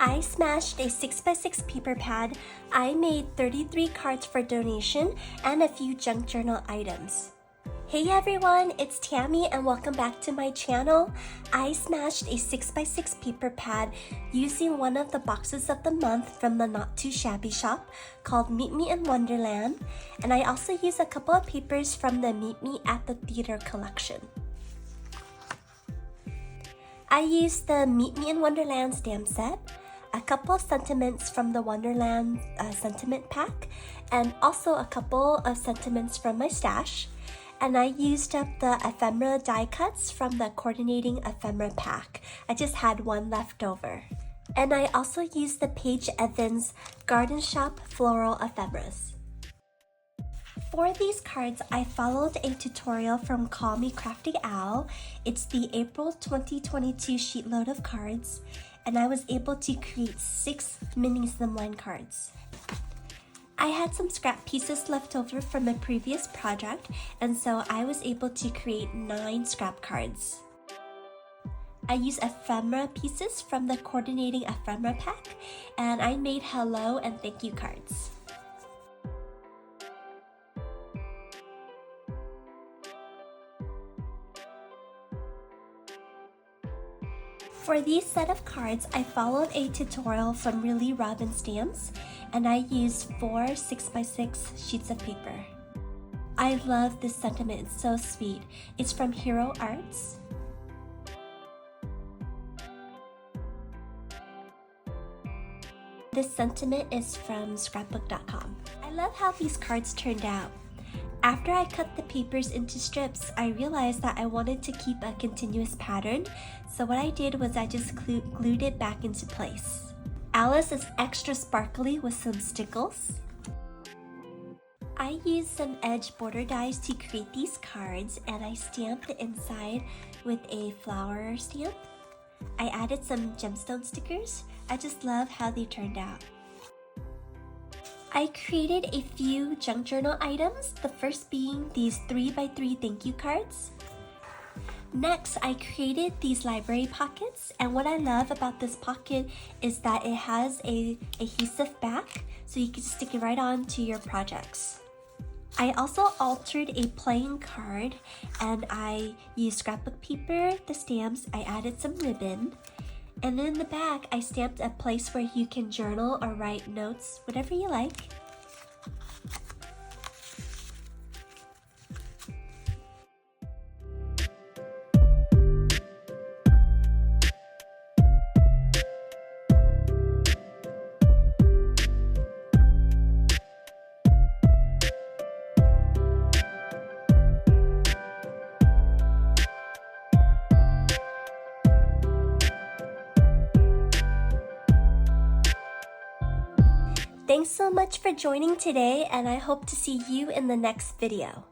I smashed a 6x6 paper pad. I made 33 cards for donation and a few junk journal items. Hey everyone, it's Tammy and welcome back to my channel. I smashed a 6x6 paper pad using one of the boxes of the month from the Not Too Shabby shop called Meet Me in Wonderland, and I also used a couple of papers from the Meet Me at the Theater collection. I used the Meet Me in Wonderland stamp set, a couple of sentiments from the Wonderland sentiment pack, and also a couple of sentiments from my stash. And I used up the ephemera die cuts from the coordinating ephemera pack. I just had one left over. And I also used the Paige Evans Garden Shop floral ephemeras. For these cards, I followed a tutorial from Call Me Crafty Owl. It's the April 2022 sheet load of cards, and I was able to create 6 mini slimline cards. I had some scrap pieces left over from a previous project, and so I was able to create 9 scrap cards. I used ephemera pieces from the coordinating ephemera pack, and I made hello and thank you cards. For these set of cards, I followed a tutorial from Really Robin Stamps, and I used 4 6x6 sheets of paper. I love this sentiment, it's so sweet. It's from Hero Arts. This sentiment is from scrapbook.com. I love how these cards turned out. After I cut the papers into strips, I realized that I wanted to keep a continuous pattern, so what I did was I just glued it back into place. Alice is extra sparkly with some stickles. I used some edge border dies to create these cards, and I stamped the inside with a flower stamp. I added some gemstone stickers. I just love how they turned out. I created a few junk journal items, the first being these 3x3 thank you cards. Next, I created these library pockets, and what I love about this pocket is that it has a adhesive back, so you can stick it right on to your projects. I also altered a plain card, and I used scrapbook paper, the stamps, I added some ribbon, and in the back, I stamped a place where you can journal or write notes, whatever you like. Thanks so much for joining today, and I hope to see you in the next video.